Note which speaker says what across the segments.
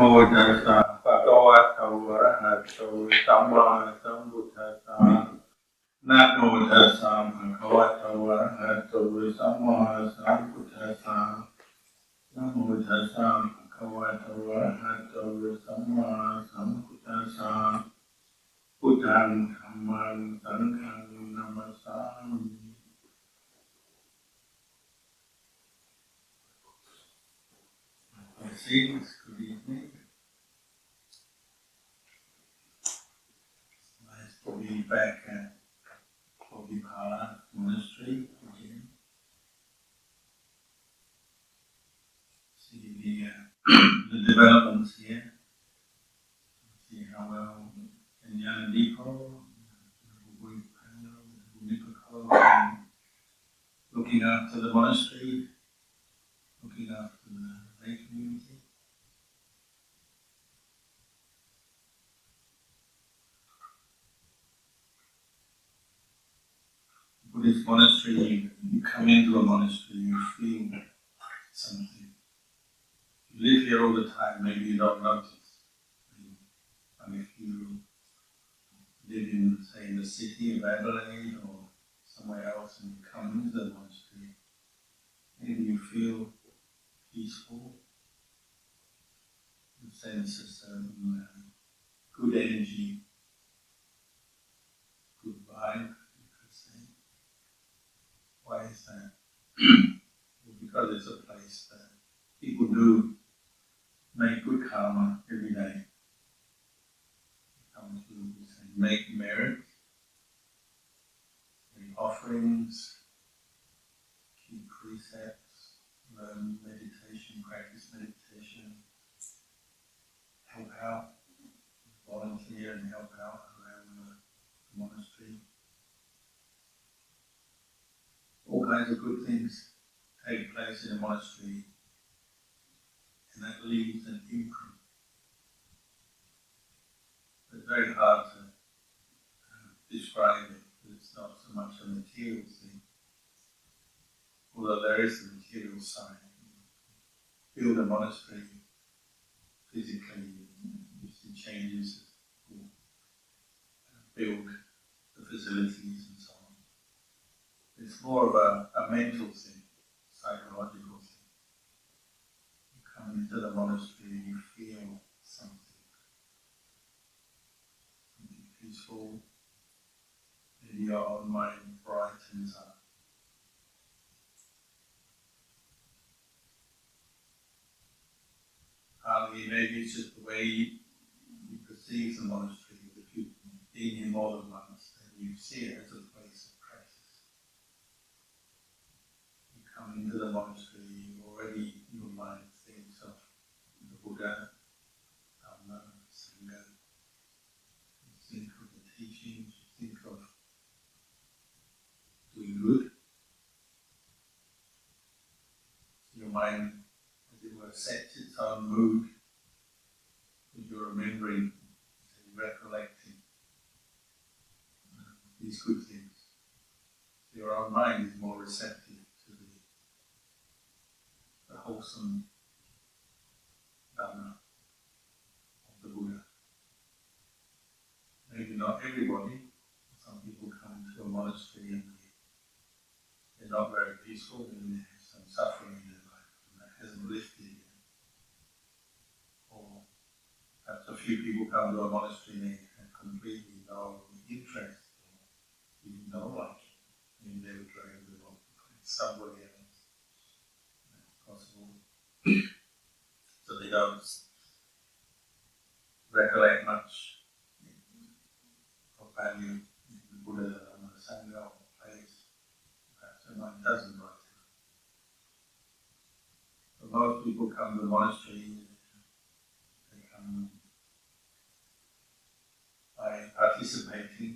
Speaker 1: mô tassa bhagavato arahato samma sambuddhassa. Namo tassa bhagavato arahato samma sambuddhassa. Namo tassa bhagavato arahato samma sambuddhassa. Buddhaṃ Kammaṃ Sanghaṃ Namasami. Greetings, good evening. Nice to be back at Cultivating monastery again. See the developments here. See how well Kenyana Depot, looking after the monastery, looking after the lay community. Buddhist monastery, you come into a monastery, you feel something. You live here all the time, maybe you don't notice. And if you live in, say, in the city of Adelaide or somewhere else and you come into the monastery, maybe you feel peaceful, you sense a certain good energy, good vibe, you could say. Why is that? Well, because it's a place that people do make good karma every day. Come to, say, make merit, make offerings, keep precepts, learn meditation, practice meditation, help out, volunteer and help out around the monastery. All kinds of good things take place in a monastery, and that leaves an imprint. It's very hard to describe it, but it's not so much a material thing, although there is a material side. Build a monastery physically, you see changes, build the facilities and so on. It's more of a mental thing, psychological thing. You come into the monastery, you feel something peaceful, maybe your own mind brightens up. Partly, maybe it's just the way you perceive the monastery. If you've been here more than once, then you see it as a place of practice. You come into the monastery, already your mind thinks of the Buddha, Dhamma, Sangha. You think of the teachings, you think of doing good. Your mind, as it were, sets its own mood because you're remembering, recollecting these good things. So your own mind is more receptive to the wholesome Dhamma of the Buddha. Maybe not everybody. Some people come to a monastery and they're not very peaceful, maybe they have some suffering in their life and that hasn't lifted yet. Or perhaps a few people come to a monastery and they have completely no interest or even no liking. Maybe they would try to find somebody else. That's possible. So they don't recollect much of value in the Buddha, Dhamma, Sangha, or place. Perhaps their mind doesn't write it. But most people come to the monastery, they come by participating,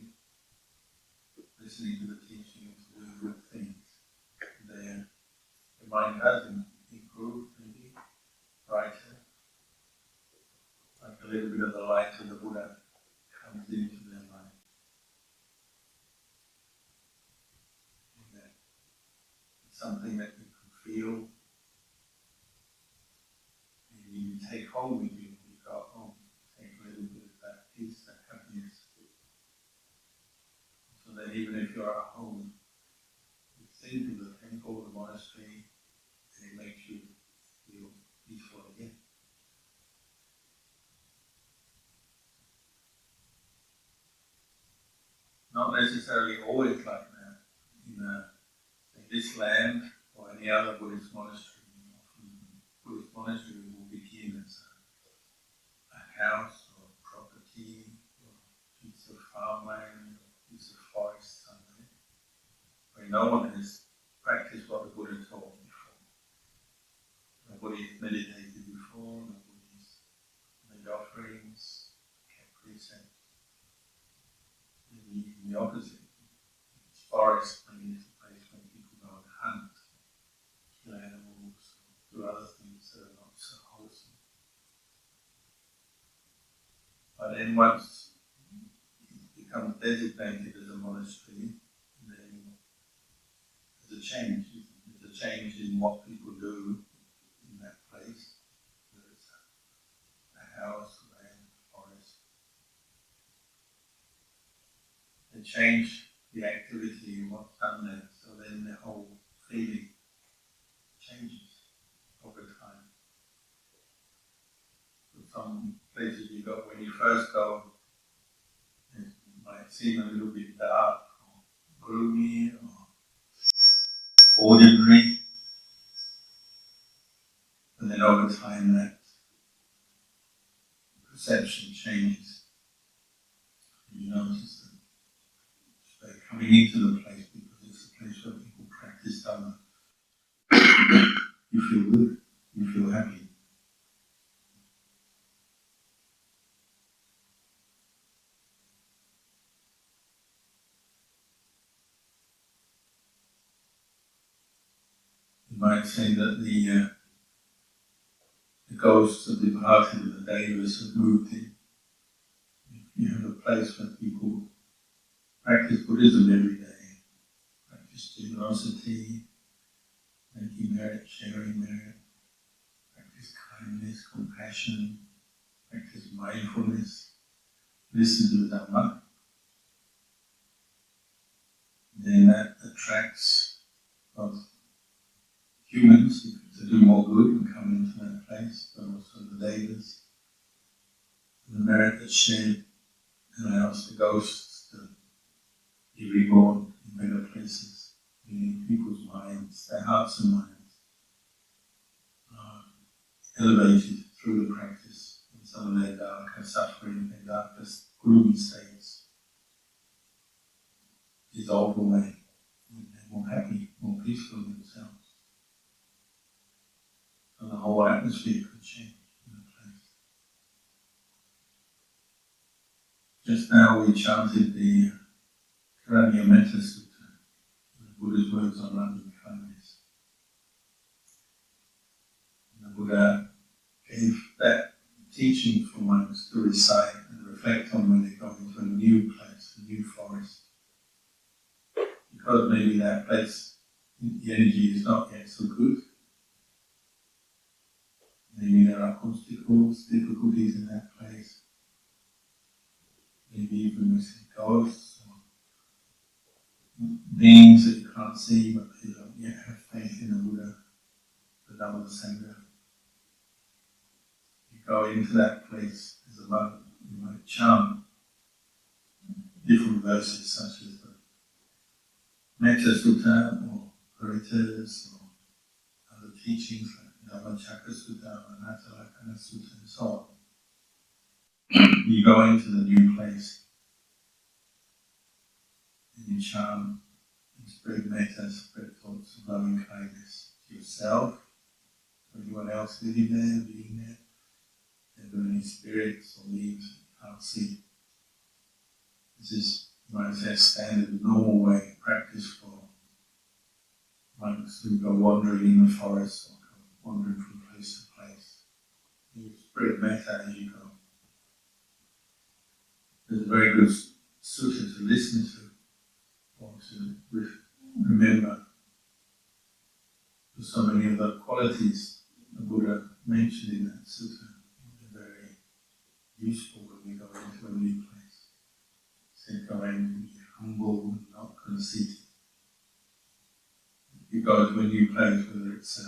Speaker 1: listening to the teachings, doing good things. Their mind has improved, maybe, brighter. Like a little bit of the light of the Buddha comes into their mind. It's something that you can feel, maybe you take home with you then even if you're at home, you think of the temple, the monastery, and it makes you feel peaceful again. Not necessarily always like that. In this land or any other Buddhist monastery, often Buddhist monastery will begin as a house or a property or a piece of farmland or a piece of forest somewhere, where no one has practiced what the Buddha taught before. Nobody has meditated before, nobody has made offerings, kept precepts. Maybe even the opposite. It's forest, maybe it's a place where people go and hunt, kill animals, do other things that are not so wholesome. But then once it becomes designated as a monastery, then there's a change. There's a change in what people do in that place, whether it's a house, land, forest. They change the activity and what's done there, so then the whole feeling changes over time. So some places you go, when you first go, it might seem a little bit dark or gloomy or ordinary, and then over time that perception changes. And you notice that by coming into the place, because it's a place where people practice Dhamma, you feel good, you feel happy. You might say that the ghosts of the departed of the devas have moved in. You have a place where people practice Buddhism every day, practice generosity, making merit, sharing merit, practice kindness, compassion, practice mindfulness, listen to the Dhamma. Then that attracts both humans to do more good and come into that place, but also the devas. The merit that's shared allows the ghosts to be reborn in better places, in people's minds, their hearts and minds are elevated through the practice, and some of their darker suffering, their darkest gloomy states dissolve away, and they're more happy, more peaceful themselves. So the whole atmosphere could change in a place. Just now we chanted the Karaniya Metta Sutta, the Buddha's words on loving kindness. And the Buddha gave that teaching for monks to recite and reflect on when they go into a new place, a new forest. Because maybe that place, the energy is not yet so good. Maybe there are obstacles, difficulties in that place. Maybe even we see ghosts or beings that you can't see, but you don't yet have faith in the Buddha, the Dhamma, the Sangha. You go into that place as a monk, you might chant different verses such as the Metta Sutta or Paritas or other teachings like Dhammacakka Sutta, Anatta Sutta and so on. You go into the new place and you chant and spread metta, spread thoughts of loving kindness to yourself, to anyone else living there, being there, and any spirits or beings that you can't see. This is, you might say, a standard, normal way of practice for monks who go wandering in the forest or go wandering from place to place. You spread metta as you go. There's a very good sutta to listen to or to remember. So many of the qualities the Buddha mentioned in that sutta are very useful when we go into a new place. So go in with your humble, not conceited. You go to a new place, whether it's a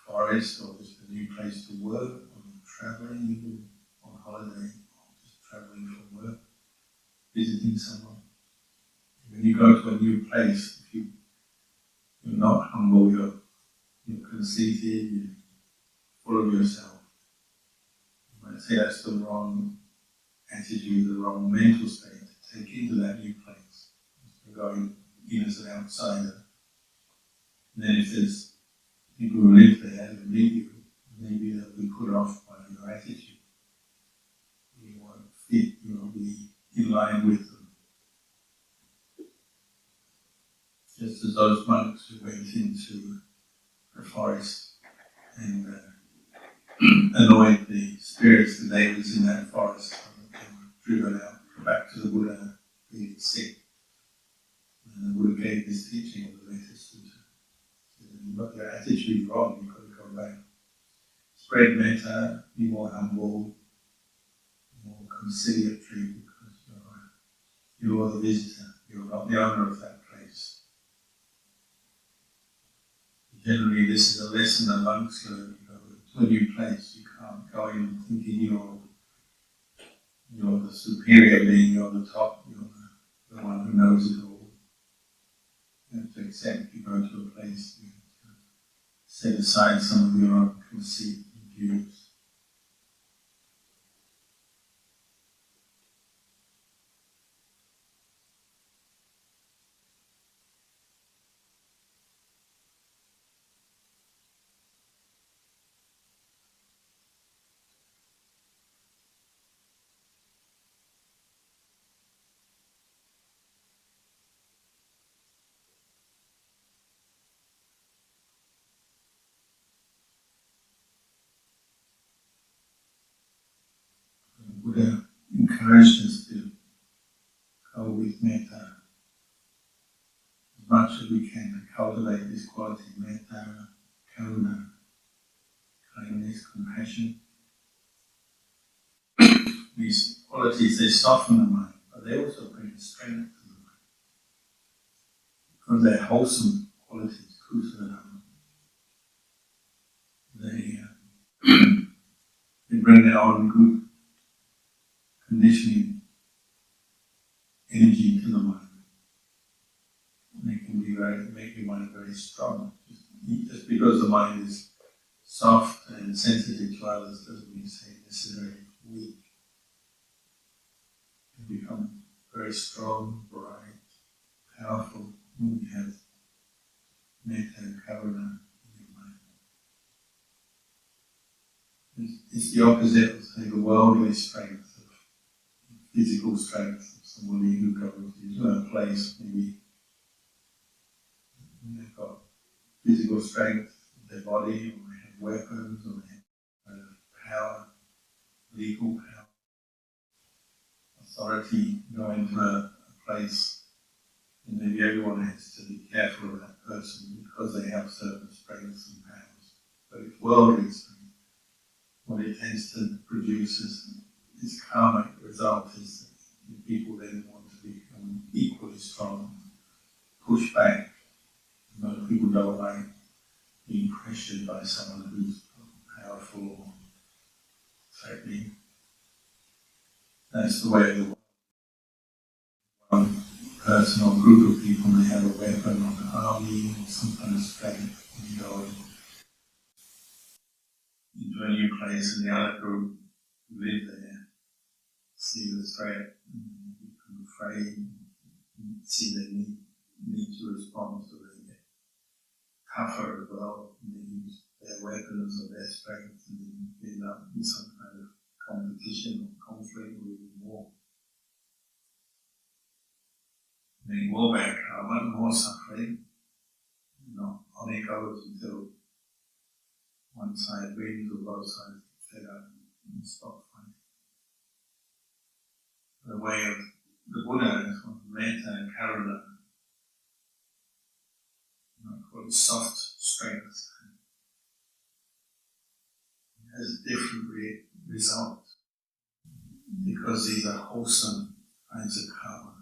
Speaker 1: forest or just a new place to work, or traveling, even on holiday, or just traveling for work, visiting someone. When you go to a new place, if you're not humble, you're conceited, you're full of yourself. You might say that's the wrong attitude, the wrong mental state to take into that new place. You're going in as an outsider. And then if there's people who live there who meet you, maybe they'll be put off by your attitude. You won't fit, you won't be in line with them. Just as those monks who went into the forest and annoyed the spirits the day was in that forest, and they were driven out back to the Buddha being sick. And the Buddha gave this teaching of the Lotus Sutta. You've got your attitude wrong, you've got to go back. Spread metta, be more humble, more conciliatory, because you're the visitor, you're not the owner of that place. Generally, this is a lesson that monks learn. You go to a new place, you can't go in thinking you're the superior being, you're the top, you're the one who knows it all. You have to accept you go to a place, you have to set aside some of your own conceit and views. The Buddha encouraged us to go with metta as much as we can to cultivate this quality, metta, karuna, kindness, compassion. These qualities, they soften the mind, but they also bring strength to the mind. Because they're wholesome qualities, kusala, they bring their own good conditioning energy to the mind. They can make your mind very strong. Just because the mind is soft and sensitive to others doesn't mean say necessarily weak. It can become very strong, bright, powerful when you have metta and karuna in your mind. It's the opposite of, say, the worldly strength, of physical strength of somebody who goes into a place, maybe they've got physical strength of their body, or they have weapons, or they have power, legal power, authority, go into a place, and maybe everyone has to be careful of that person because they have certain strengths and powers. But it's worldly strength. What it tends to produce is this karmic result is that people then want to become equally strong, push back. Most people don't like being pressured by someone who's powerful or threatening. That's the way of the world. One person or group of people may have a weapon or an army or some kind of strength, and you go into a new place and the other group who live there see the threat and become afraid and see they need to respond, so they get tougher as well, and they use their weapons or their strength and then end up in some kind of competition or conflict or even war. Then more bad karma, more suffering. On it goes until one side wins or both sides get fed up and stop fighting. The way of the Buddha is called metta and karuna, called soft strength. It has different results because these are wholesome kinds of karma.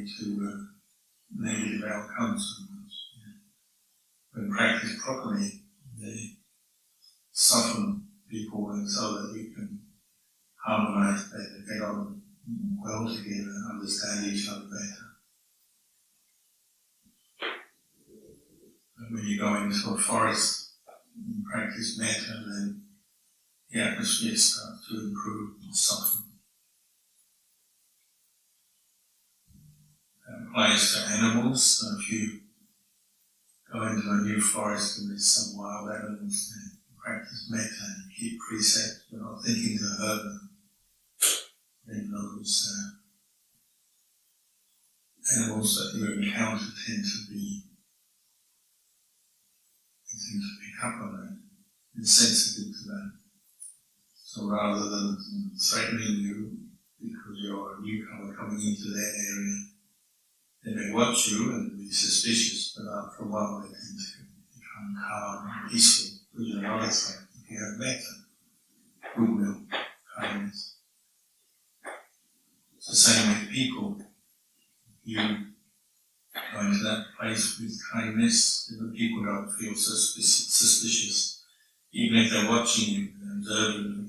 Speaker 1: lead to negative outcomes. When practiced properly, they soften people and so that you can harmonise better, get on well together, understand each other better. And when you go into a forest and practice metta, then the atmosphere starts to improve and soften. That applies to animals. So if you go into a new forest and there's some wild animals, then practice metta and keep precepts. You're not thinking to hurt them. Then those animals that you encounter tend to pick up on that and sensitive to that. So rather than threatening you because you're a newcomer coming into their area, they may watch you and be suspicious, but after a while they tend to become calm and peaceful because you're not a threat. If you have metta, goodwill, kindness. It's the same with people. You go into that place with kindness, and the people don't feel suspicious. Even if they're watching you and observing you,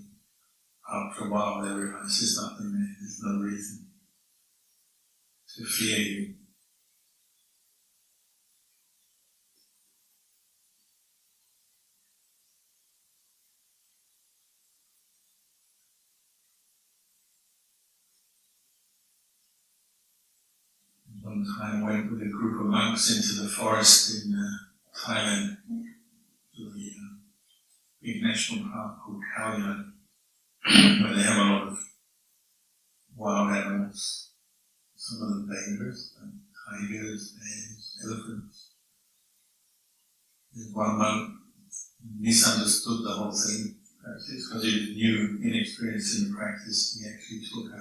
Speaker 1: after a while they realise there's nothing there, there's no reason to fear you. One time I went with a group of monks into the forest in Thailand, to the big national park called Kalyano, where they have a lot of wild animals, some of them dangerous, tigers, bears, elephants. There's one monk misunderstood the whole thing, because he was new, inexperienced in the practice. He actually took a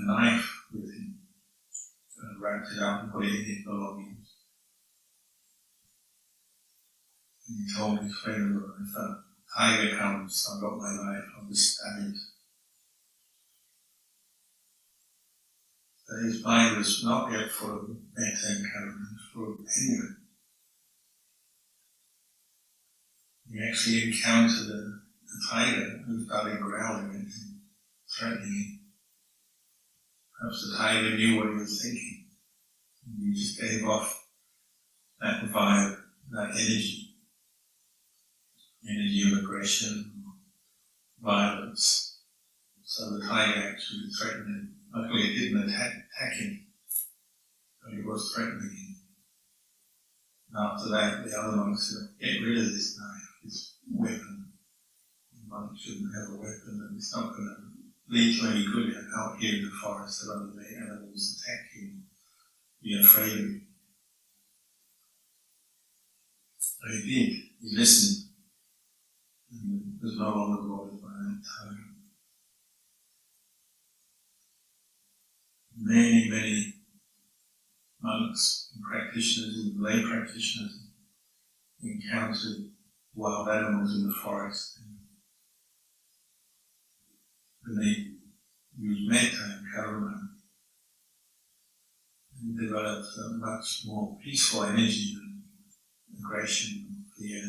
Speaker 1: knife with him, wrapped it up and put it in his belongings. And he told his friend, if a tiger comes, I've got my knife, I'll just stab it. So his mind was not yet full of metta and karuna, full of anger. He actually encountered a tiger who started growling at him, threatening him. Perhaps the tiger knew what he was thinking. And he just gave off that vibe, that energy of aggression, violence. So the tiger actually threatened him. Luckily it didn't attack him, but it was threatening him. And after that, the other monks said, get rid of this knife, this weapon. The monk shouldn't have a weapon, and it's not going to lead to any good out here in the forest that other animals attack you and be afraid of you. So he did. He listened. And was no longer bothered by that tiger. Many monks and practitioners and lay practitioners encountered wild animals in the forest. And they used metta and karuna and developed a much more peaceful energy than aggression and fear.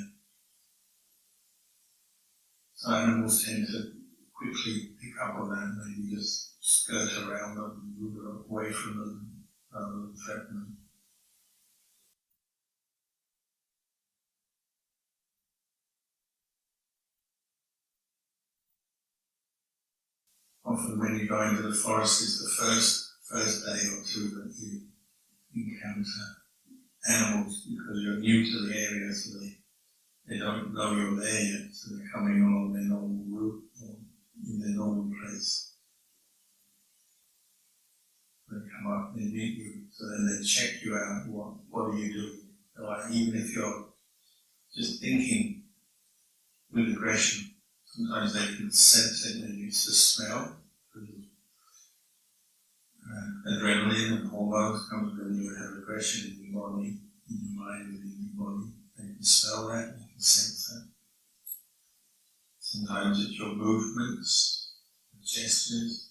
Speaker 1: So animals tend to quickly pick up on that and maybe just skirt around them, move away from them, rather than threaten them. Often when you go into the forest, it's the first day or two that you encounter animals because you're new to the area, so they don't know you're there yet, so they're coming along their normal route or in their normal place. They come up, they meet you, so then they check you out, what are you doing? Like, even if you're just thinking with aggression, sometimes they can sense it and use the smell. Adrenaline and hormones comes when you have aggression in your body, in your mind, and in your body. They can smell that, you can sense that. Sometimes it's your movements, gestures.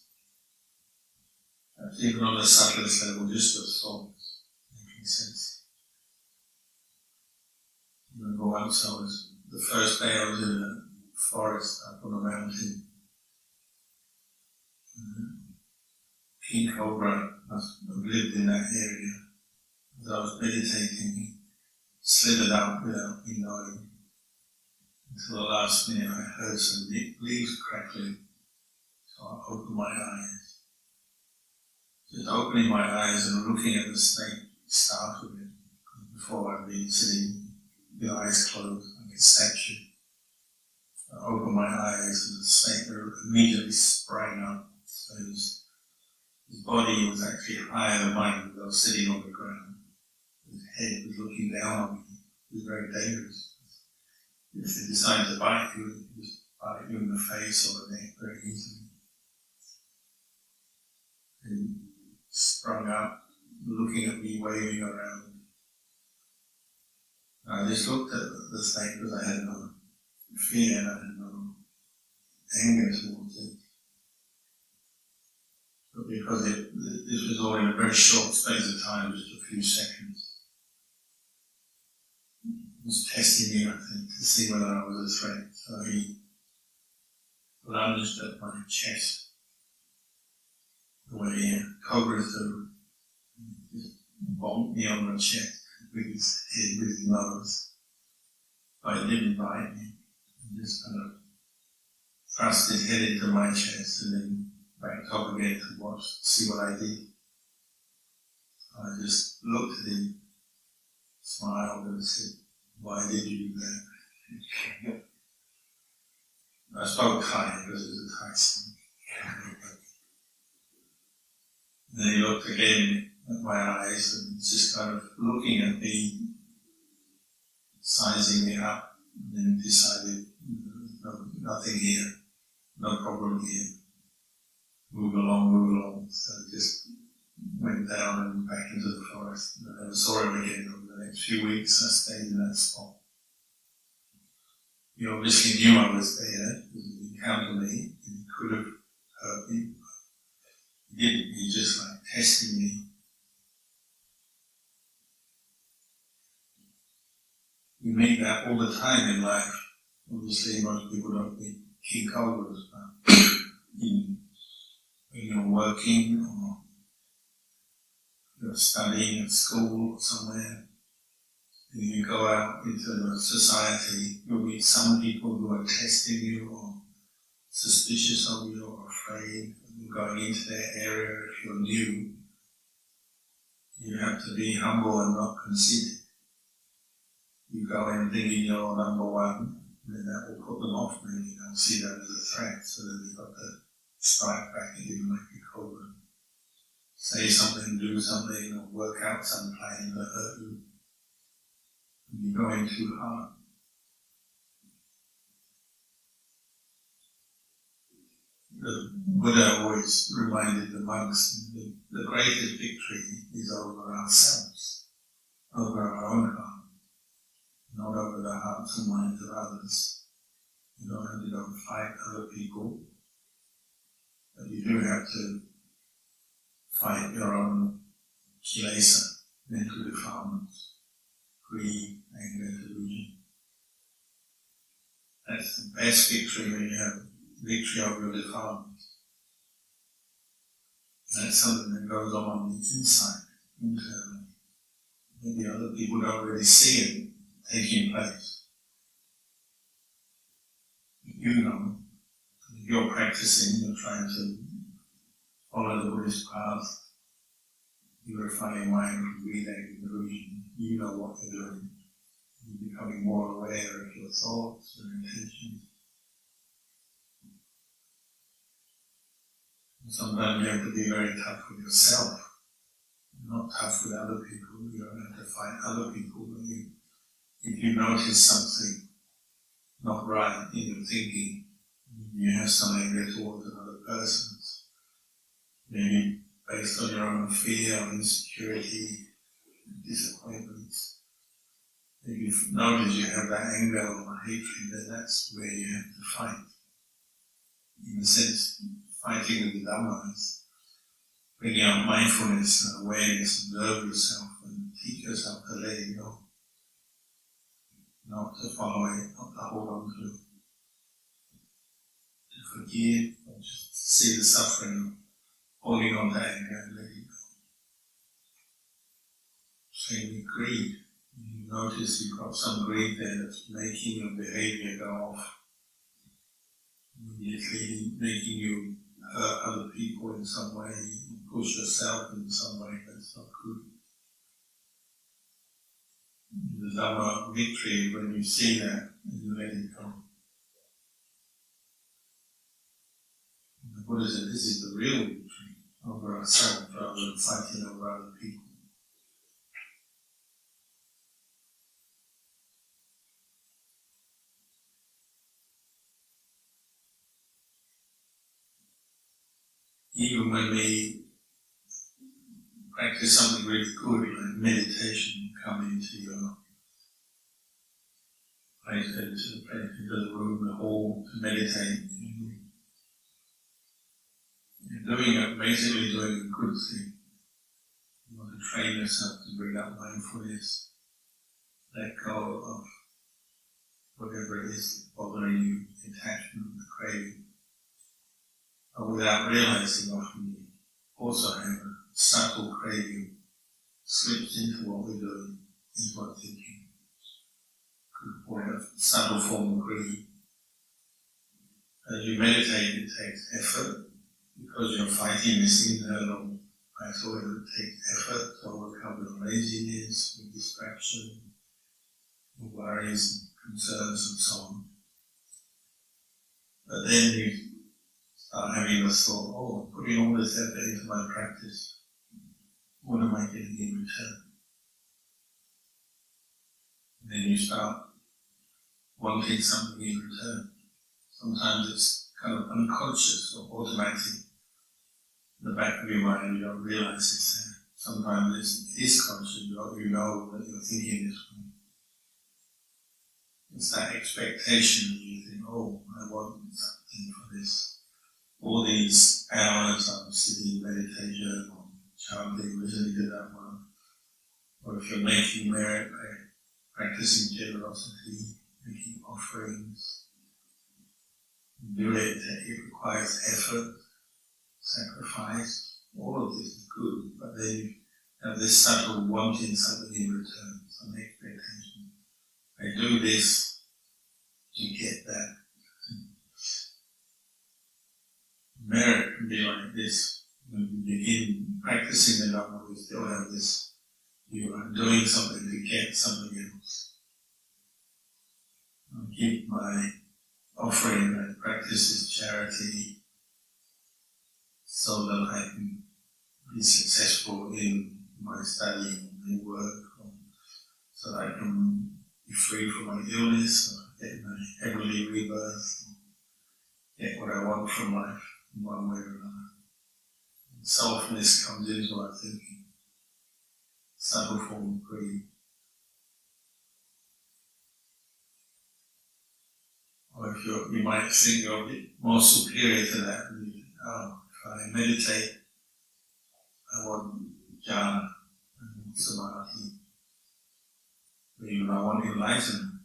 Speaker 1: even on the subtlest level, just with thoughts, making sense. I remember once the first day I was in a forest up on a mountain. King Cobra must have lived in that area. As I was meditating, he slithered up without me knowing. Until the last minute I heard some leaves crackling, so I opened my eyes. Just opening my eyes and looking at the snake startled me. Before I'd been sitting with eyes closed like a statue. I opened my eyes and the snake immediately sprang up. So his body was actually higher than mine, but I was sitting on the ground. His head was looking down on me. It was very dangerous. If they decided to bite you, it would just bite you in the face or the neck very easily. And sprung up, looking at me, waving around. I just looked at the snake because I had no fear and I had no anger towards it. But because this was all in a very short space of time, just a few seconds, it was testing me, I think, to see whether I was a threat. So he lunged at my chest, the way cobras do, just bonked me on the chest with his head, with his nose. But he didn't bite me. He just kind of thrust his head into my chest and then backed up again to see what I did. I just looked at him, smiled and said, "Why did you do that?" I spoke Thai because it was a Thai song. Then he looked again at my eyes and just kind of looking at me, sizing me up, and then decided, no, nothing here, no problem here. Move along. So I just went down and back into the forest. And I never saw him again over the next few weeks. I stayed in that spot. He obviously knew I was there because he encountered me. He could have hurt me. He didn't. He just testing me. We meet that all the time in life. Obviously, most people don't meet king cobras, but when you're working or you're studying at school or somewhere, and you go out into the society, you'll meet some people who are testing you or suspicious of you or afraid of going into their area if you're new. You have to be humble and not conceited. You go in thinking you're number one, and then that will put them off maybe. They'll see that as a threat, so then you've got to strike back at you like a cobra. Say something, do something, or work out some plan to hurt you. And you're going too hard. The Buddha always reminded the monks the greatest victory is over ourselves, over our own heart, not over the hearts and minds of others. You don't have to go and fight other people, but you do have to fight your own kilesa, mental defilements, greed, anger, delusion. That's the best victory when you have victory over your defilements. That's something that goes on the inside, internally. Maybe other people don't really see it taking place. You know, if you're practicing, you're trying to follow the Buddhist path, purify your mind from greed, anger, delusion. You know what you're doing. You're becoming more aware of your thoughts and intentions. Sometimes you have to be very tough with yourself, not tough with other people. You don't have to fight other people. But if you notice something not right in your thinking, you have some anger towards another person, maybe based on your own fear or insecurity, disappointments. If you notice you have that anger or hatred, then that's where you have to fight. In a sense, fighting with the Dhamma is bringing out mindfulness and awareness, observe yourself and teach yourself to let it go, not to follow it, not to hold on to it, to forgive, or just see the suffering of holding on to anger and letting it go. Same with greed. You notice you've got some greed there that's making your behavior go off, immediately making you hurt other people in some way, push yourself in some way that's not good. The Dhamma victory, when you see that, you let it go. The Buddha said this is the real victory over ourselves rather than fighting over other people. Even when we practice something really good, like meditation, you come into your place, into the room, the hall, to meditate. You're doing it, basically doing a good thing. You want to train yourself to bring up mindfulness, let go of whatever it is bothering you, the attachment, the craving. But without realizing, often you also have a subtle craving slips into what we're doing, into our thinking. Could call it a subtle form of greed. As you meditate, it takes effort, because you're fighting this internal battle. It takes effort to overcome the laziness, the distraction, the worries, concerns, and so on. But then you start having this thought, oh, I'm putting all this effort into my practice. What am I getting in return? And then you start wanting something in return. Sometimes it's kind of unconscious or automatic. In the back of your mind, you don't realize it's there. Sometimes it is conscious, you know that you're thinking this way. It's that expectation that you think, oh, I want something for this. All these hours I'm sitting in meditation or chanting, listening to that one. Or if you're making merit by practicing generosity, making offerings, do it, it requires effort, sacrifice. All of this is good, but then you have this subtle wanting something in return, some expectation. I do this to get that. Merit can be like this. When we begin practicing the Dhamma, we still have this, you are doing something to get something else. I keep my offering, I practice this charity so that I can be successful in my study, my work, so that I can be free from my illness, or get my heavenly rebirth, get what I want from life in one way or another. Selfness comes into our thinking, subtle form of greed. Or if you might think you're a bit more superior to that, and you think, oh, if I meditate, I want jhana, I want samadhi, or even I want enlightenment.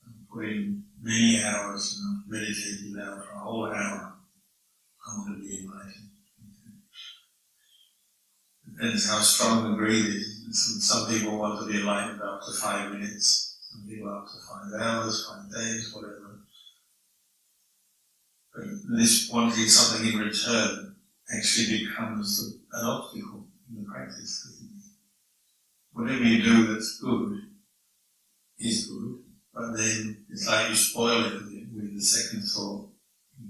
Speaker 1: I'm putting many hours, meditating now for a whole hour, I want to be enlightened. Depends how strong the greed is. Some people want to be enlightened after 5 minutes, some people after 5 hours, 5 days, whatever. But this wanting something in return actually becomes an obstacle in the practice. Whatever you do that's good is good, but then it's like you spoil it with the second thought.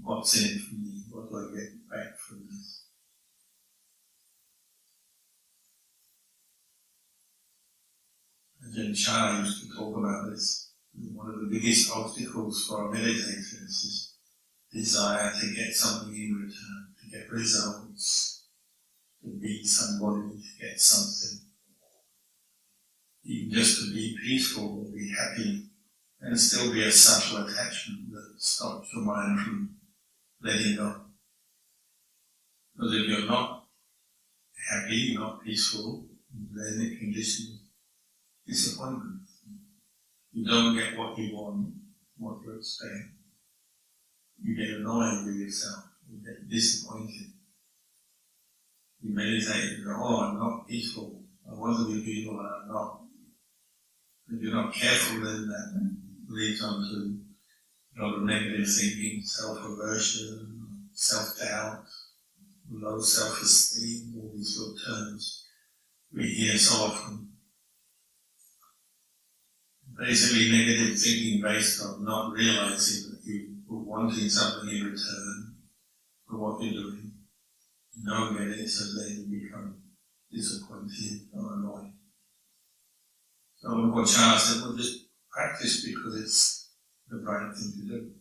Speaker 1: What's in it for me? What do I get back from this? Ajahn Chah used to talk about this. One of the biggest obstacles for a meditator is this desire to get something in return, to get results, to be somebody, to get something. Even just to be peaceful or be happy, and still be a subtle attachment that stops your mind from letting go. Because if you're not happy, not peaceful, then it can lead to disappointment. You don't get what you want, what you expect. You get annoyed with yourself. You get disappointed. You meditate and go, oh, I'm not peaceful. I want to be peaceful and I'm not. If you're not careful, then that leads on to a lot of negative thinking, self-aversion, self-doubt, low self-esteem, all these sort of terms we hear so often. Basically negative thinking based on not realizing that you were wanting something in return for what you're doing. You don't get it, so then you become disappointed or annoyed. So what Charles said, well, just practice because it's the right thing to do.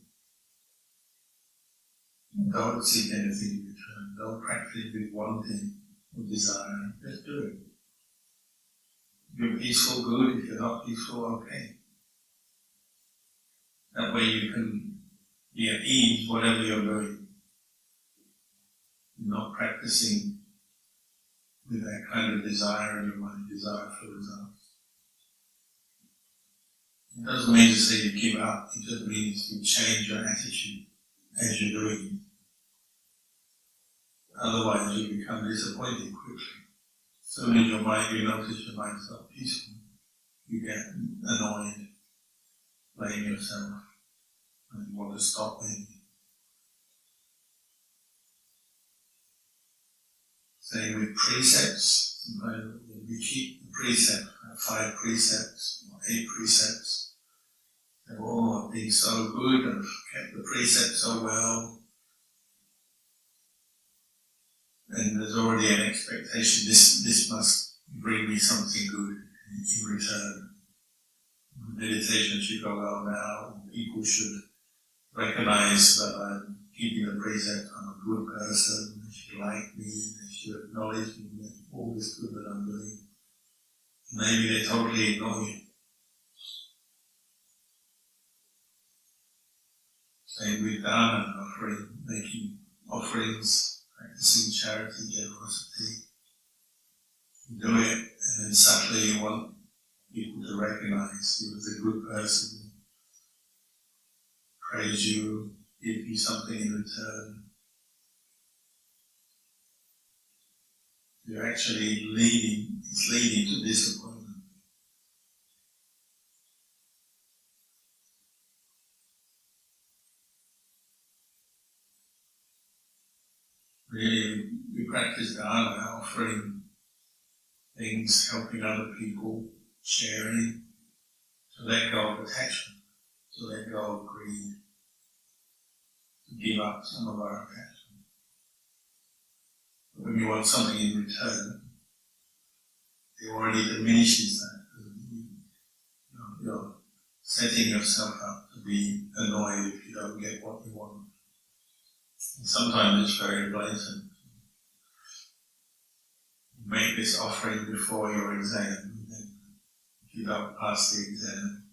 Speaker 1: Don't seek anything in return. Don't practice with wanting or desiring. Just do it. If you're peaceful, good. If you're not peaceful, okay. That way you can be at ease whatever you're doing. You're not practicing with that kind of desire in your mind, desire for results. It doesn't mean to say you give up. It just means you change your attitude as you're doing it. Otherwise you become disappointed quickly. As soon as you notice your mind's not peaceful, you get annoyed, blame yourself, and you want to stop maybe. Same with precepts. Sometimes we keep the precept, 5 precepts or 8 precepts. They're all being so good, I've kept the precepts so well. And there's already an expectation, this must bring me something good in return. Meditation should go well now. People should recognize that I'm keeping the precept, I'm a good person, they should like me, they should acknowledge me, all this good that I'm doing. Maybe they totally ignore you. Same with dana, making offerings, practicing charity, generosity. You do it, and then subtly you want people to recognize you as a good person, praise you, give you something in return. You're actually it's leading to disappointment. Really, we practice dana, offering things, helping other people, sharing, to let go of attachment, to let go of greed, to give up some of our attachment. But when you want something in return, it already diminishes that. You're setting yourself up to be annoyed if you don't get what you want. And sometimes it's very blatant. You make this offering before your exam, and if you don't pass the exam,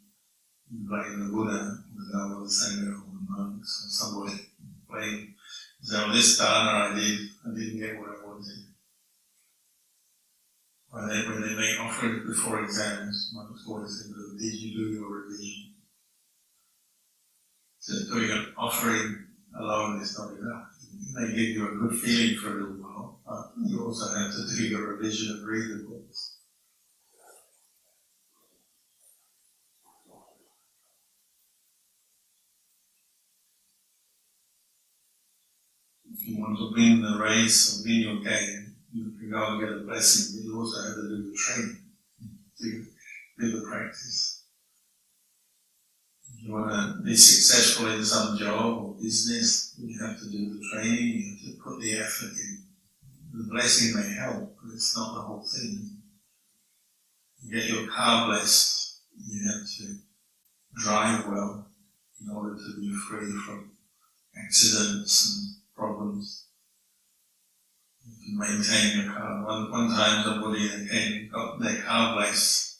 Speaker 1: you blame the Buddha, the Dalai Sangha, or the monks, or somebody. Blame, so this dana I didn't get what I wanted. When they make offerings before exams, monks always say, did you do your revision? So doing an offering alone is not enough. It may give you a good feeling for a little while, but you also have to do your revision and read the books. If you want to win the race or win your game, you can go and get a blessing, but you also have to do the training to do the practice. If you want to be successful in some job or business, you have to do the training, you have to put the effort in. The blessing may help, but it's not the whole thing. You get your car blessed, you have to drive well in order to be free from accidents and problems. You can maintain your car. One time somebody came, got their car blessed,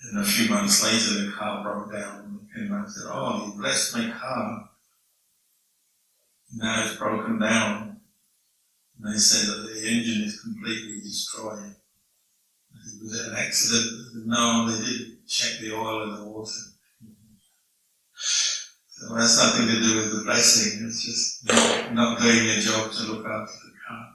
Speaker 1: and a few months later the car broke down. They came back and said, oh, you blessed my car. Now it's broken down. And they say that the engine is completely destroyed. It was an accident. No, they didn't check the oil in the water. So it has nothing to do with the blessing. It's just not doing your job to look after the car.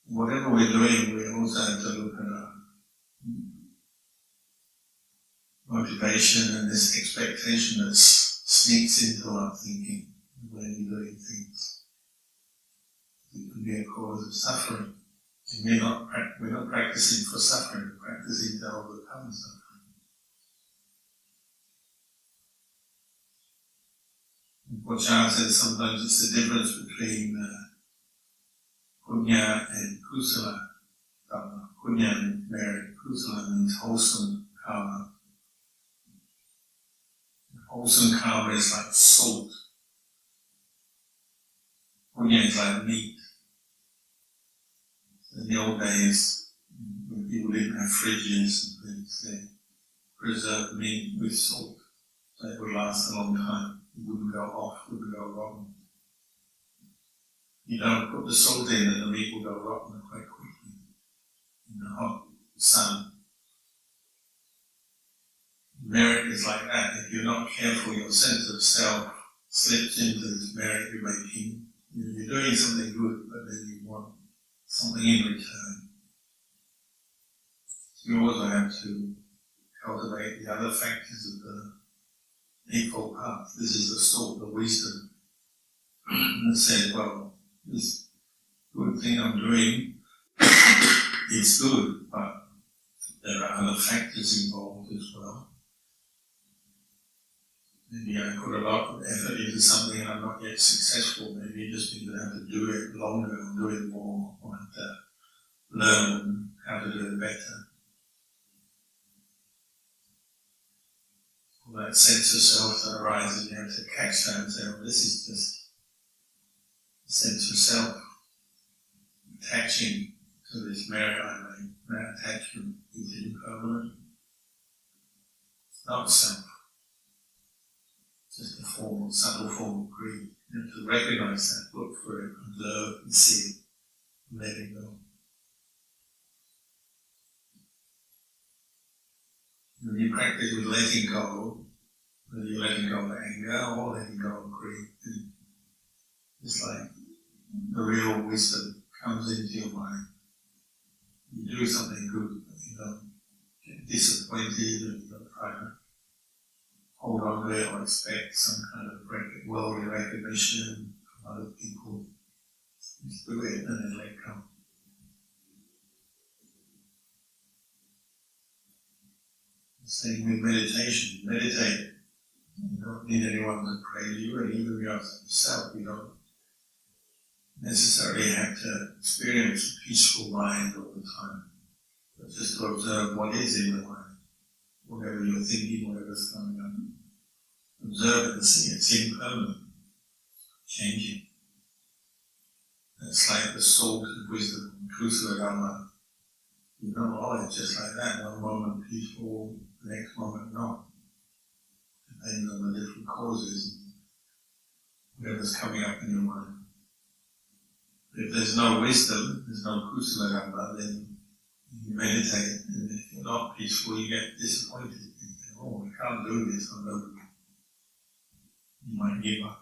Speaker 1: Whatever we're doing, we also have to look at our motivation and this expectation that sneaks into our thinking when we're doing things. It can be a cause of suffering. And we're not practicing for suffering, we're practicing to overcome suffering. What Ajahn says, sometimes it's the difference between punya and kusala. Punya means merit, kusala means wholesome karma. Wholesome karma is like salt. Punya is like meat. In the old days, when people didn't have fridges and things, they preserved meat with salt. So it would last a long time. It wouldn't go off, it wouldn't go wrong. You don't put the salt in and the meat will go rotten quite quickly in the hot sun. Merit is like that. If you're not careful, your sense of self slips into this merit you're making. You're doing something good, but then you want something in return. So you also have to cultivate the other factors of the equal path. This is the salt, the wisdom that says, well, this good thing I'm doing is good, but there are other factors involved as well. Maybe I put a lot of effort into something and I'm not yet successful. Maybe you just need to have to do it longer and do it more, or have to learn how to do it better. All that sense of self that arises, you have to catch that and say, well, this is just a sense of self attaching to this merit I made. That attachment is impermanent. It's not self. Just a form, subtle form of greed. You have to recognize that, look for it, observe and see it, and let it go. When you practice with letting go, whether you're letting go of anger or letting go of greed, it's like the real wisdom comes into your mind. You do something good, but you don't get disappointed and you don't try to hold on to it or expect some kind of worldly recognition from other people. Just do it and then let go. Same with meditation. Meditate. You don't need anyone to praise you, and even yourself, you don't necessarily have to experience a peaceful mind all the time, but just to observe what is in the mind, whatever you're thinking, whatever's coming up. Observe it and see it's impermanent, changing. It's like the salt of wisdom, Kusala Kamma. You know, oh, it's just like that. One moment peaceful, the next moment not. Depending on the different causes, whatever's coming up in your mind. If there's no wisdom, there's no Kusala Kamma, then you meditate, and if you're not peaceful, you get disappointed. You think, oh, I can't do this, I know. You might give up.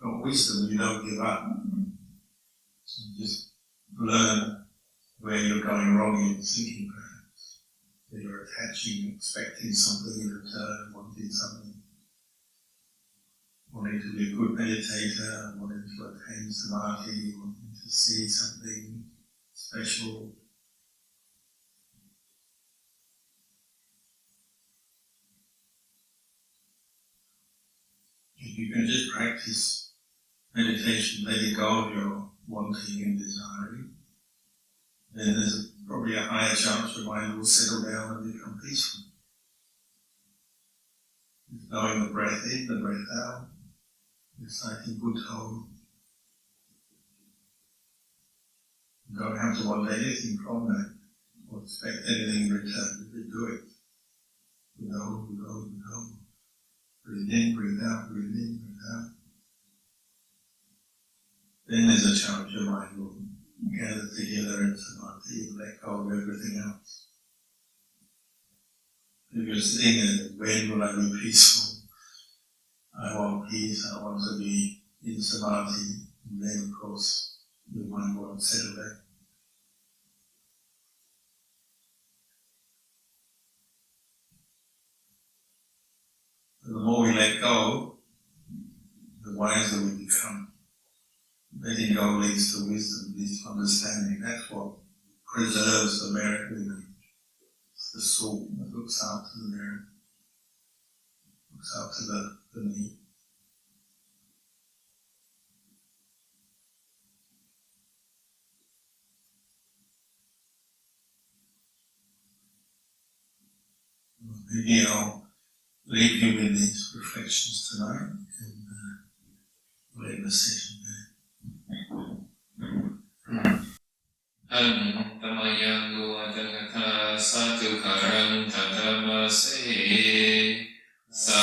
Speaker 1: But wisdom, you don't give up. So you just learn where you're going wrong in thinking, perhaps. That you're attaching, expecting something in return, wanting something. Wanting to be a good meditator, wanting to attain samadhi, wanting to see something special. If you can just practice meditation, letting go of your wanting and desiring, then there's probably a higher chance your mind will settle down and become peaceful. Just knowing the breath in, the breath out, reciting Buddha. You don't have to want anything from that, or expect anything in return. If you do it, we go. Breathe in, breathe out, breathe in, breathe out. Then there's a chance your mind will gather together in samadhi and let go of everything else. If you're sitting there, when will I be peaceful? I want peace, I want to be in samadhi. And then, of course, your mind won't settle there. And the more we let go, the wiser we become. Letting go leads to wisdom, leads to understanding. That's what preserves the merit within. It's the soul that looks out to the merit, looks out to the need. Maybe I'll leave you with these reflections tonight and we'll end the session there.
Speaker 2: อันตมยังโลจักขาสัจจุขารังทัตตมัสเสสา